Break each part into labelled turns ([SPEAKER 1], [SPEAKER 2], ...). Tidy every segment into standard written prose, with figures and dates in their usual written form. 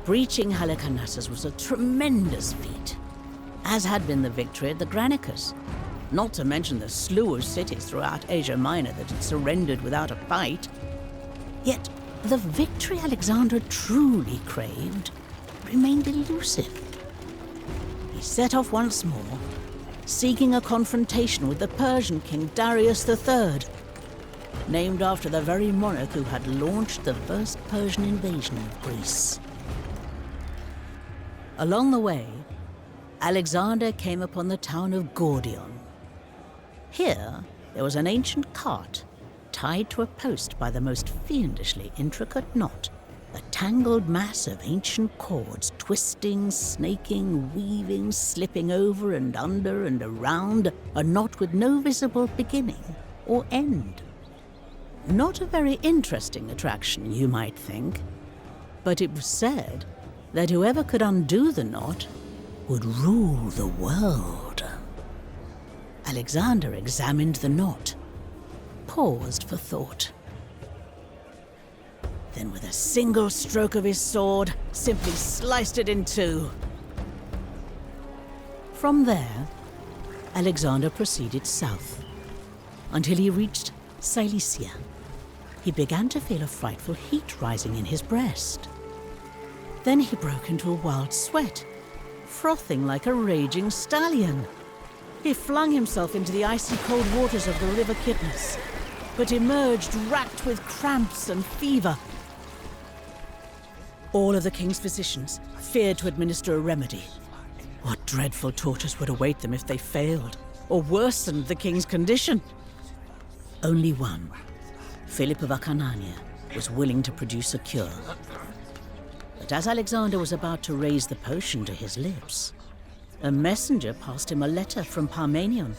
[SPEAKER 1] Breaching Halicarnassus was a tremendous feat, as had been the victory at the Granicus, not to mention the slew of cities throughout Asia Minor that had surrendered without a fight. Yet, the victory Alexander truly craved remained elusive. He set off once more, seeking a confrontation with the Persian king Darius III, named after the very monarch who had launched the first Persian invasion of Greece. Along the way, Alexander came upon the town of Gordion. Here, there was an ancient cart tied to a post by the most fiendishly intricate knot, a tangled mass of ancient cords, twisting, snaking, weaving, slipping over and under and around a knot with no visible beginning or end. Not a very interesting attraction, you might think, but it was said that whoever could undo the knot would rule the world. Alexander examined the knot, paused for thought. Then with a single stroke of his sword, simply sliced it in two. From there, Alexander proceeded south, until he reached Cilicia. He began to feel a frightful heat rising in his breast. Then he broke into a wild sweat, frothing like a raging stallion. He flung himself into the icy cold waters of the river Citnus, but emerged racked with cramps and fever. All of the king's physicians feared to administer a remedy. What dreadful tortures would await them if they failed, or worsened the king's condition? Only one, Philip of Acarnania, was willing to produce a cure. But as Alexander was about to raise the potion to his lips, a messenger passed him a letter from Parmenion,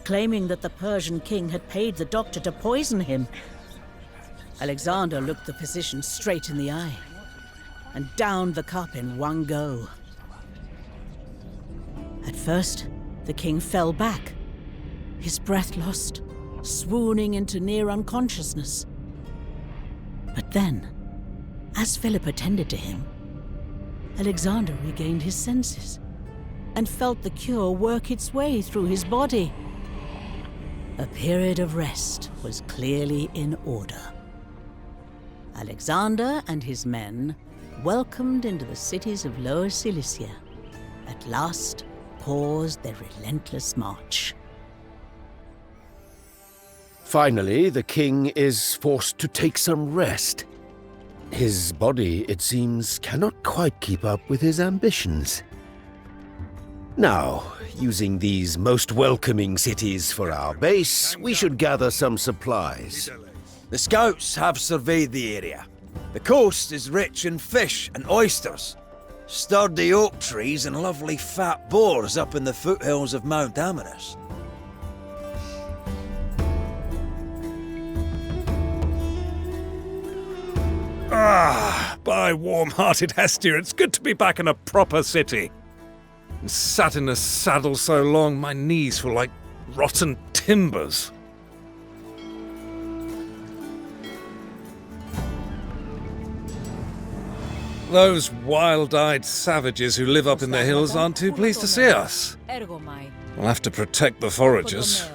[SPEAKER 1] claiming that the Persian king had paid the doctor to poison him. Alexander looked the physician straight in the eye and downed the cup in one go. At first, the king fell back, his breath lost, swooning into near unconsciousness. But then, as Philip attended to him, Alexander regained his senses and felt the cure work its way through his body. A period of rest was clearly in order. Alexander and his men, welcomed into the cities of Lower Cilicia, at last paused their relentless march.
[SPEAKER 2] Finally, the king is forced to take some rest. His body, it seems, cannot quite keep up with his ambitions. Now, using these most welcoming cities for our base, we should gather some supplies.
[SPEAKER 3] The scouts have surveyed the area. The coast is rich in fish and oysters. Sturdy oak trees and lovely fat boars up in the foothills of Mount Amanus.
[SPEAKER 4] By warm-hearted Hestia, it's good to be back in a proper city. Sat in a saddle so long, my knees feel like rotten timbers. Those wild-eyed savages who live up in the hills aren't too pleased to see us. We'll have to protect the foragers.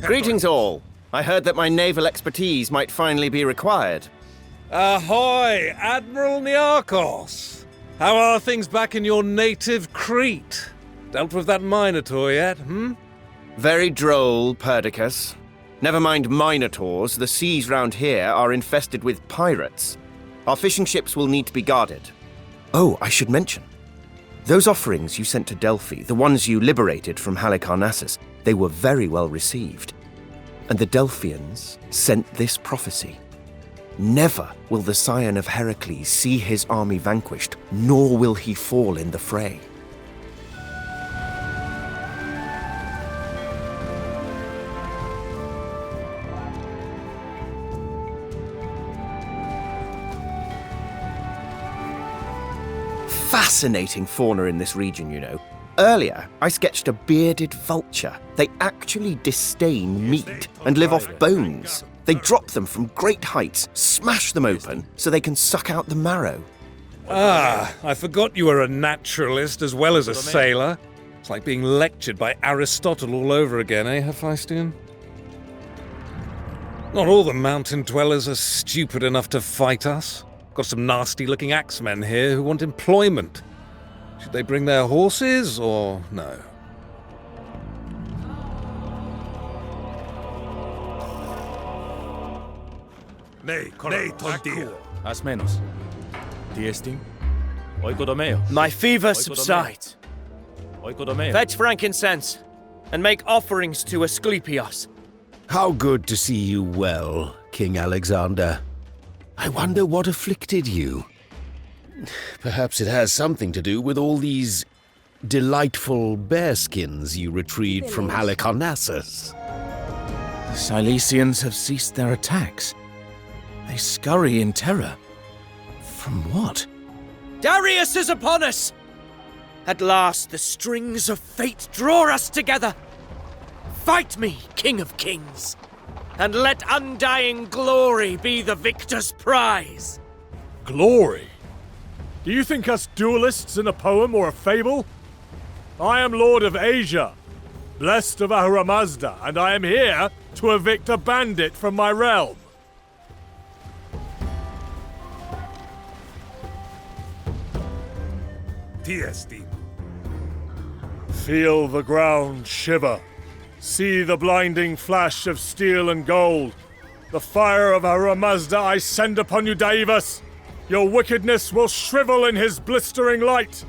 [SPEAKER 5] Greetings all. I heard that my naval expertise might finally be required.
[SPEAKER 4] Ahoy, Admiral Nearchos! How are things back in your native Crete? Dealt with that Minotaur yet,
[SPEAKER 5] Very droll, perdiccas. Never mind minotaurs, the seas round here are infested with pirates. Our fishing ships will need to be guarded. Oh, I should mention. Those offerings you sent to Delphi, the ones you liberated from Halicarnassus, they were very well received. And the Delphians sent this prophecy. Never will the scion of Heracles see his army vanquished, nor will he fall in the fray. Fascinating fauna in this region, you know. Earlier, I sketched a bearded vulture. They actually disdain meat and live off bones. They drop them from great heights, smash them open, so they can suck out the marrow.
[SPEAKER 4] Ah, I forgot you were a naturalist as well as a sailor. It's like being lectured by Aristotle all over again, eh, hephaistion? Not all the mountain dwellers are stupid enough to fight us. Got some nasty-looking axemen here who want employment. Should they bring their horses, or no?
[SPEAKER 6] Ναι, tontia. As menos. Diesting. Oikodomeo.
[SPEAKER 7] My fever subsides.
[SPEAKER 6] Oikodomeo.
[SPEAKER 7] Fetch frankincense, and make offerings to Asclepios.
[SPEAKER 2] How good to see you well, King Alexander. I wonder what afflicted you. Perhaps it has something to do with all these delightful bearskins you retrieved from Halicarnassus.
[SPEAKER 6] The Cilicians have ceased their attacks. They scurry in terror. From what?
[SPEAKER 7] Darius is upon us! At last the strings of fate draw us together. Fight me, King of Kings, and let undying glory be the victor's prize.
[SPEAKER 8] Glory? Do you think us duelists in a poem or a fable? I am Lord of Asia, blessed of Ahura Mazda, and I am here to evict a bandit from my realm.
[SPEAKER 6] Diesting.
[SPEAKER 8] Feel the ground shiver. See the blinding flash of steel and gold. The fire of Ahura Mazda I send upon you, Daivas. Your wickedness will shrivel in his blistering light.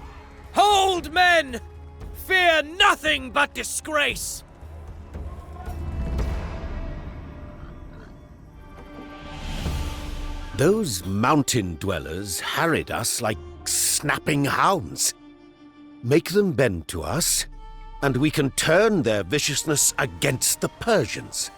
[SPEAKER 7] Hold, men! Fear nothing but disgrace!
[SPEAKER 2] Those mountain dwellers harried us like snapping hounds. Make them bend to us, and we can turn their viciousness against the Persians.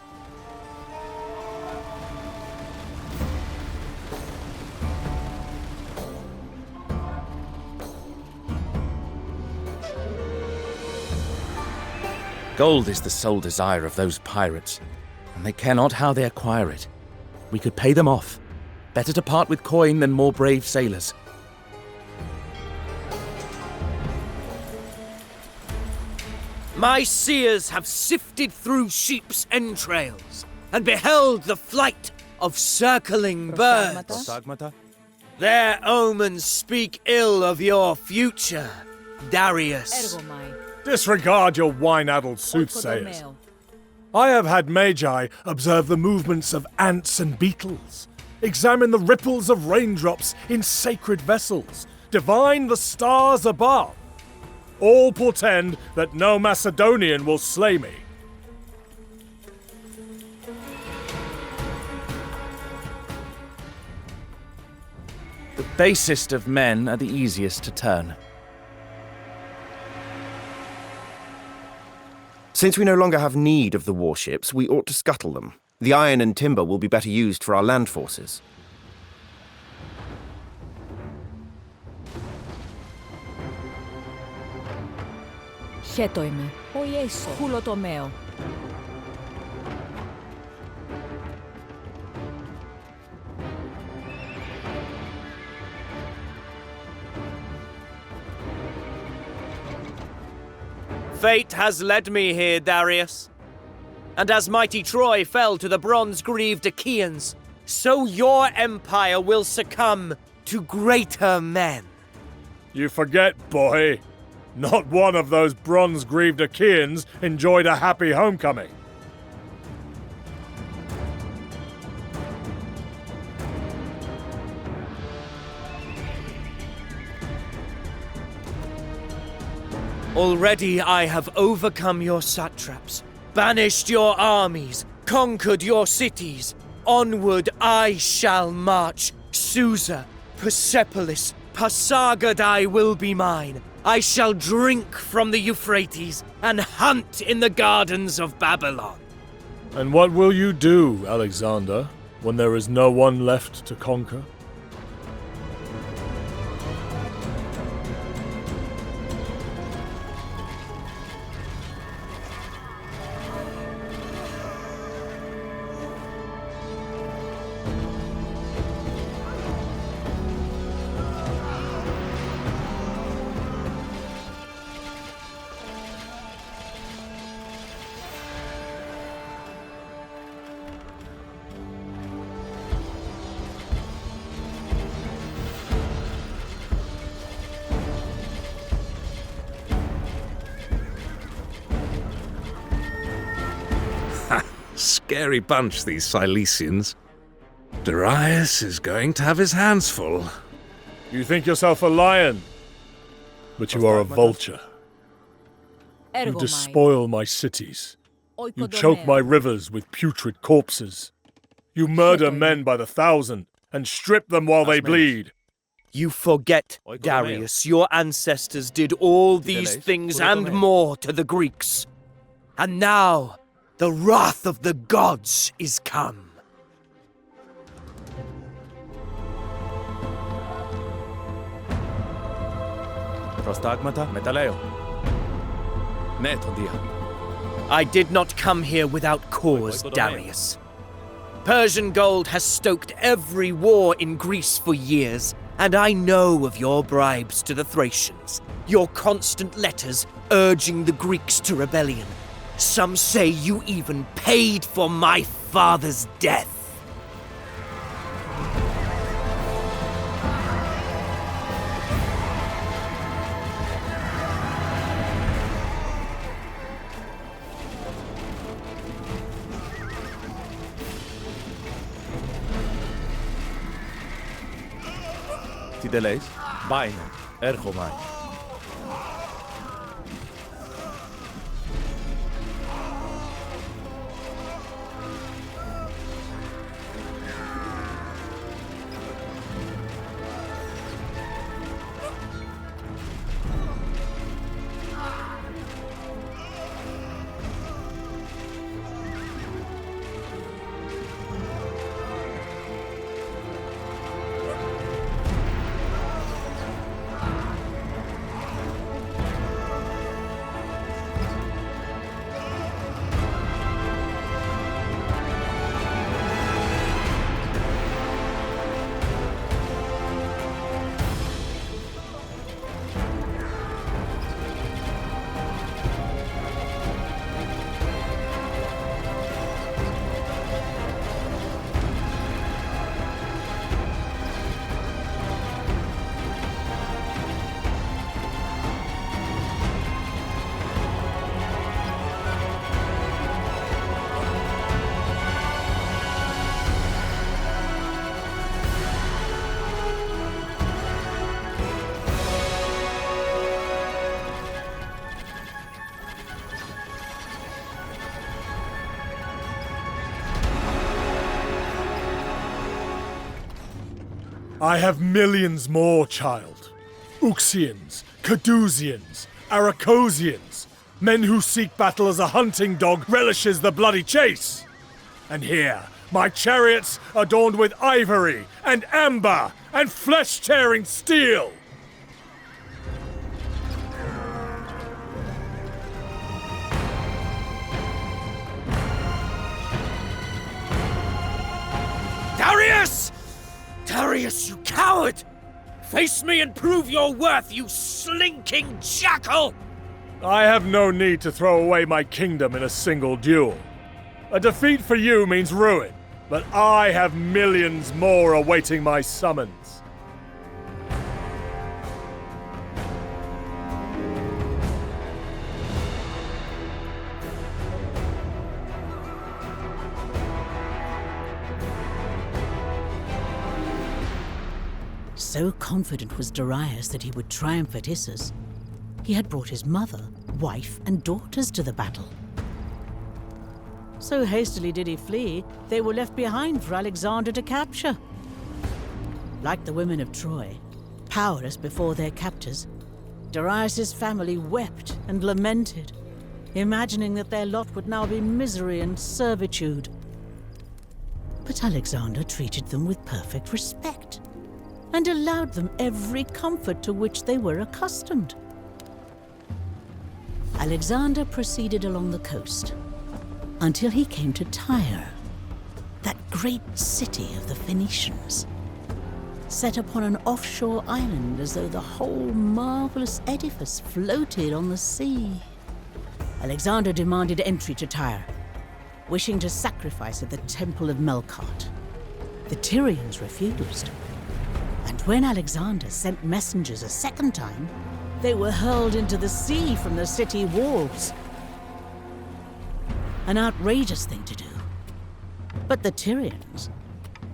[SPEAKER 6] Gold is the sole desire of those pirates, and they care not how they acquire it. We could pay them off. Better to part with coin than more brave sailors.
[SPEAKER 7] My seers have sifted through sheep's entrails and beheld the flight of circling birds. Their omens speak ill of your future, Darius.
[SPEAKER 8] Disregard your wine-addled soothsayers. I have had magi observe the movements of ants and beetles, examine the ripples of raindrops in sacred vessels, divine the stars above. All portend that no Macedonian will slay me.
[SPEAKER 6] The basest of men are the easiest to turn.
[SPEAKER 5] Since we no longer have need of the warships, we ought to scuttle them. The iron and timber will be better used for our land forces.
[SPEAKER 9] Χέτο είμαι. Χουλοτομέο.
[SPEAKER 7] Fate has led me here, Darius. And as mighty Troy fell to the bronze-greaved Achaeans, so your empire will succumb to greater men.
[SPEAKER 8] You forget, boy. Not one of those bronze-greaved Achaeans enjoyed a happy homecoming.
[SPEAKER 7] Already I have overcome your satraps, banished your armies, conquered your cities. Onward I shall march. Susa, Persepolis, Pasargadae will be mine. I shall drink from the Euphrates and hunt in the gardens of Babylon.
[SPEAKER 8] And what will you do, Alexander, when there is no one left to conquer?
[SPEAKER 4] scary bunch, these Cilicians. Darius is going to have his hands full.
[SPEAKER 8] You think yourself a lion, but you are a vulture. You despoil my cities. You choke my rivers with putrid corpses. You murder men by the thousand and strip them while they bleed.
[SPEAKER 7] You forget, Darius, your ancestors did all these things and more to the Greeks. And now, the wrath of the gods is come.
[SPEAKER 6] Prostagmata metaleo. Netondia.
[SPEAKER 7] I did not come here without cause, Darius. Persian gold has stoked every war in Greece for years, and I know of your bribes to the Thracians, your constant letters urging the Greeks to rebellion. Some say you even paid for my father's death.
[SPEAKER 6] Tideleis, Baino, Ergomai.
[SPEAKER 8] I have millions more, child. Uxians, Cadusians, Aracosians, men who seek battle as a hunting dog relishes the bloody chase. And here, my chariots adorned with ivory and amber and flesh-tearing steel.
[SPEAKER 7] Darius! Darius, you coward! Face me and prove your worth, you slinking jackal!
[SPEAKER 8] I have no need to throw away my kingdom in a single duel. A defeat for you means ruin, but I have millions more awaiting my summons.
[SPEAKER 1] So confident was Darius that he would triumph at Issus, he had brought his mother, wife, and daughters to the battle. So hastily did he flee, they were left behind for Alexander to capture. Like the women of Troy, powerless before their captors, Darius's family wept and lamented, imagining that their lot would now be misery and servitude. But Alexander treated them with perfect respect, and allowed them every comfort to which they were accustomed. Alexander proceeded along the coast until he came to Tyre, that great city of the Phoenicians, set upon an offshore island as though the whole marvelous edifice floated on the sea. Alexander demanded entry to Tyre, wishing to sacrifice at the temple of Melkart. The Tyrians refused. And when Alexander sent messengers a second time, they were hurled into the sea from the city walls. An outrageous thing to do, But the Tyrians,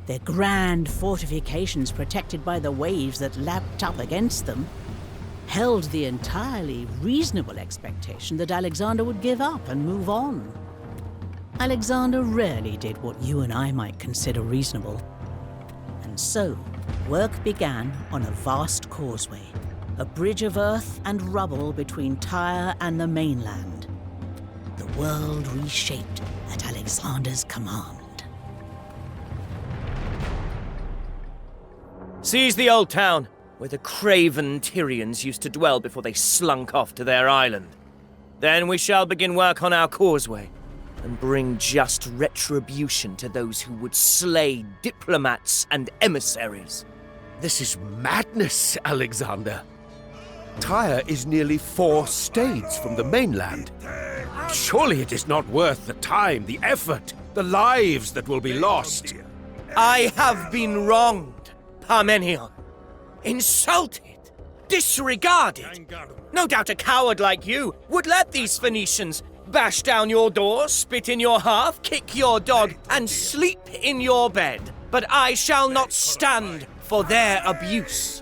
[SPEAKER 1] their grand fortifications protected by the waves that lapped up against them, held the entirely reasonable expectation that Alexander would give up and move on. Alexander rarely did what you and I might consider reasonable. And so, work began on a vast causeway, a bridge of earth and rubble between Tyre and the mainland. The world reshaped at Alexander's command.
[SPEAKER 7] Seize the old town, where the craven Tyrians used to dwell before they slunk off to their island. Then we shall begin work on our causeway, and bring just retribution to those who would slay diplomats and emissaries.
[SPEAKER 2] This is madness, Alexander. Tyre is nearly 4 states from the mainland. Surely it is not worth the time, the effort, the lives that will be lost.
[SPEAKER 7] I have been wronged, Parmenion. Insulted, disregarded. No doubt a coward like you would let these Phoenicians bash down your door, spit in your hearth, kick your dog, and sleep in your bed. But I shall not stand for their abuse.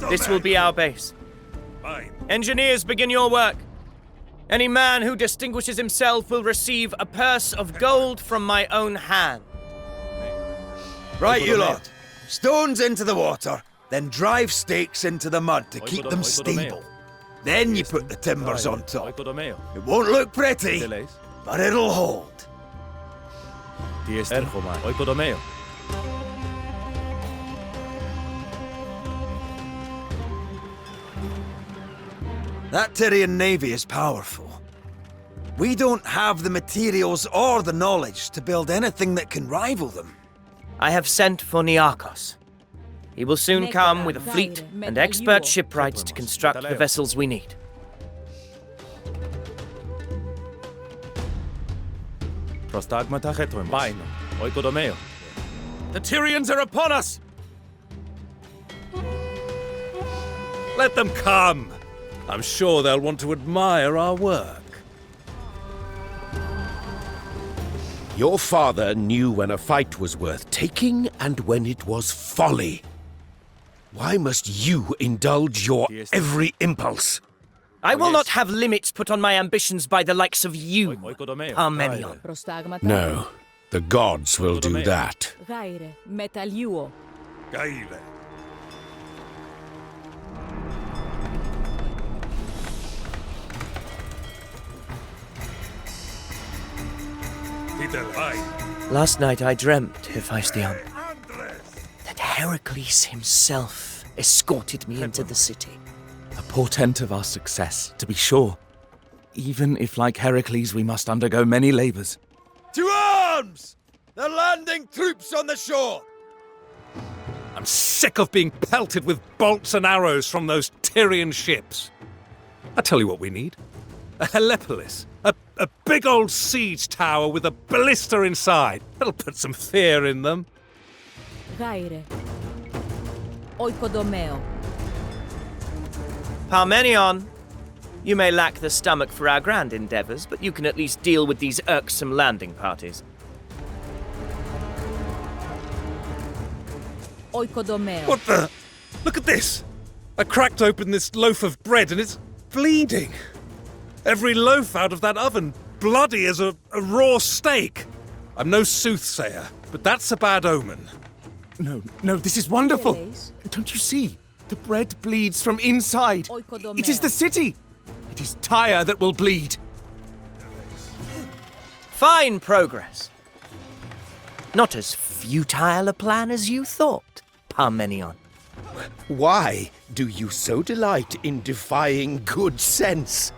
[SPEAKER 7] This will be our base. Engineers, begin your work. Any man who distinguishes himself will receive a purse of gold from my own hand.
[SPEAKER 3] Right, you lot. Stones into the water, then drive stakes into the mud to keep them stable. Then you put the timbers on top. It won't look pretty, but it'll hold. That Tyrian navy is powerful. We don't have the materials or the knowledge to build anything that can rival them.
[SPEAKER 7] I have sent for Nearchos. He will soon come with a fleet and expert shipwrights to construct the vessels we need.
[SPEAKER 6] The Tyrians are upon us!
[SPEAKER 4] Let them come! I'm sure they'll want to admire our work.
[SPEAKER 2] Your father knew when a fight was worth taking and when it was folly. Why must you indulge your every impulse?
[SPEAKER 7] I will not have limits put on my ambitions by the likes of you, Parmenion.
[SPEAKER 2] No, the gods will do that.
[SPEAKER 7] Last night I dreamt, hephaistion, that Heracles himself escorted me into the city.
[SPEAKER 6] A portent of our success, to be sure. Even if, like Heracles, we must undergo many labors.
[SPEAKER 3] To arms! They're landing troops on the shore!
[SPEAKER 4] I'm sick of being pelted with bolts and arrows from those Tyrian ships. I tell you what we need. A helepolis. A big old siege tower with a ballista inside. That'll put some fear in them.
[SPEAKER 7] Parmenion, you may lack the stomach for our grand endeavors, but you can at least deal with these irksome landing parties.
[SPEAKER 4] What the? Look at this! I cracked open this loaf of bread and it's bleeding. Every loaf out of that oven, bloody as a raw steak. I'm no soothsayer, but that's a bad omen.
[SPEAKER 6] No, this is wonderful! Don't you see? The bread bleeds from inside. It is the city! It is Tyre that will bleed.
[SPEAKER 7] Fine progress. Not as futile a plan as you thought, Parmenion.
[SPEAKER 2] Why do you so delight in defying good sense?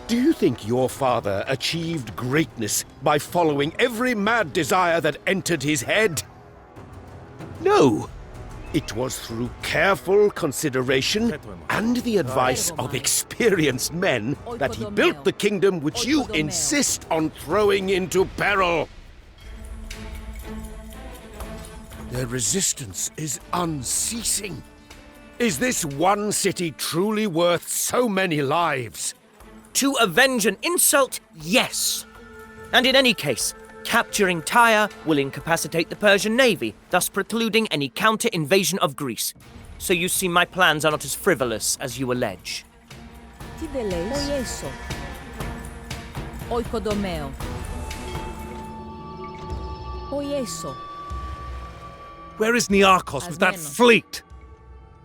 [SPEAKER 2] Do you think your father achieved greatness by following every mad desire that entered his head? No. It was through careful consideration and the advice of experienced men that he built the kingdom which you insist on throwing into peril. Their resistance is unceasing. Is this one city truly worth so many lives?
[SPEAKER 7] To avenge an insult, yes. And in any case, capturing Tyre will incapacitate the Persian navy, thus precluding any counter-invasion of Greece. So you see, my plans are not as frivolous as you allege.
[SPEAKER 9] Τι δεν λες? Οιέσο. Οικοδομαίο. Οιέσο.
[SPEAKER 4] Where is nearchos with that
[SPEAKER 9] Asmeno.
[SPEAKER 4] fleet?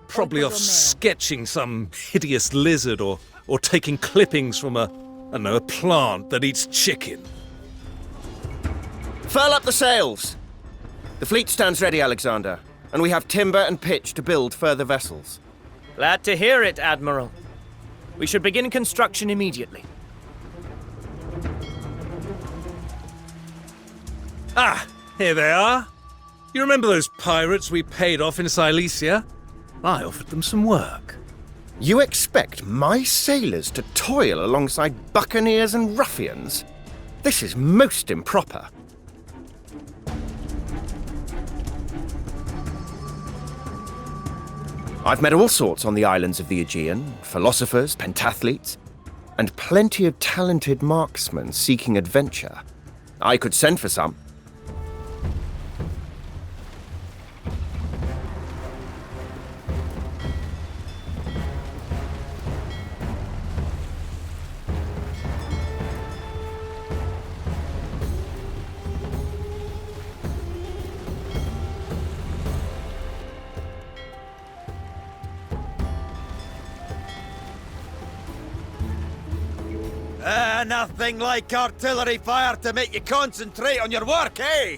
[SPEAKER 4] Probably off
[SPEAKER 9] Oikodomeo.
[SPEAKER 4] sketching some hideous lizard or taking clippings from a plant that eats chicken.
[SPEAKER 5] Furl up the sails! The fleet stands ready, Alexander, and we have timber and pitch to build further vessels.
[SPEAKER 7] Glad to hear it, Admiral. We should begin construction immediately.
[SPEAKER 4] Ah, here they are. You remember those pirates we paid off in Cilicia? I offered them some work.
[SPEAKER 5] You expect my sailors to toil alongside buccaneers and ruffians? This is most improper. I've met all sorts on the islands of the Aegean, philosophers, pentathletes, and plenty of talented marksmen seeking adventure. I could send for some.
[SPEAKER 3] Nothing like artillery fire to make you concentrate on your work, eh?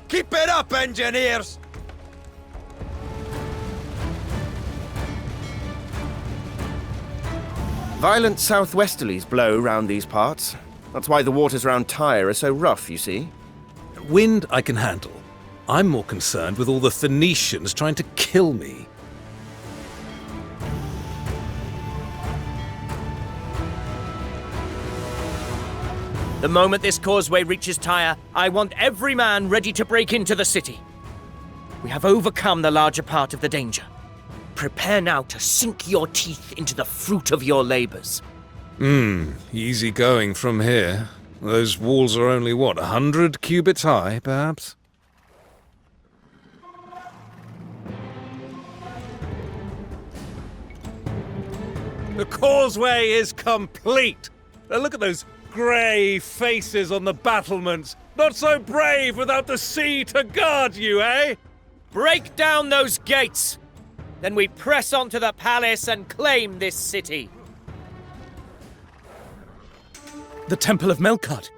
[SPEAKER 3] Keep it up, engineers!
[SPEAKER 5] Violent southwesterlies blow round these parts. That's why the waters around Tyre are so rough, you see.
[SPEAKER 4] Wind I can handle. I'm more concerned with all the Phoenicians trying to kill me.
[SPEAKER 7] The moment this causeway reaches Tyre, I want every man ready to break into the city. We have overcome the larger part of the danger. Prepare now to sink your teeth into the fruit of your labors.
[SPEAKER 4] Easy going from here. Those walls are only, 100 cubits high, perhaps? The causeway is complete! Now look at those grey faces on the battlements. Not so brave without the sea to guard you, eh?
[SPEAKER 7] Break down those gates! Then we press on to the palace and claim this city.
[SPEAKER 6] The Temple of Melkart,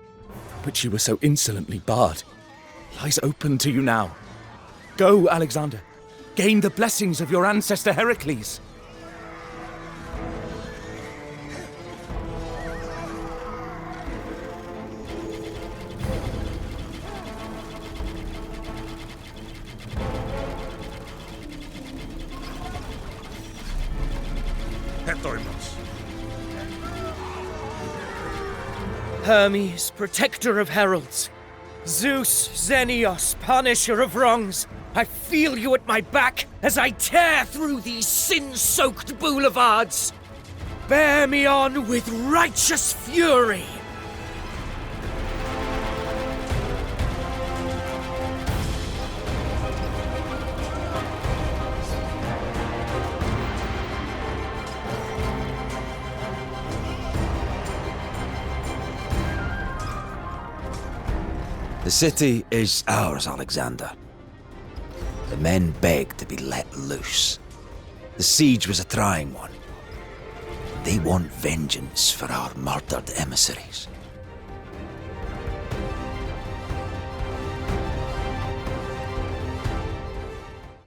[SPEAKER 6] which you were so insolently barred, lies open to you now. Go, Alexander. Gain the blessings of your ancestor Heracles.
[SPEAKER 7] Hermes, protector of heralds. Zeus, Xenios, punisher of wrongs. I feel you at my back as I tear through these sin-soaked boulevards. Bear me on with righteous fury.
[SPEAKER 3] The city is ours, Alexander. The men begged to be let loose. The siege was a trying one. They want vengeance for our murdered emissaries.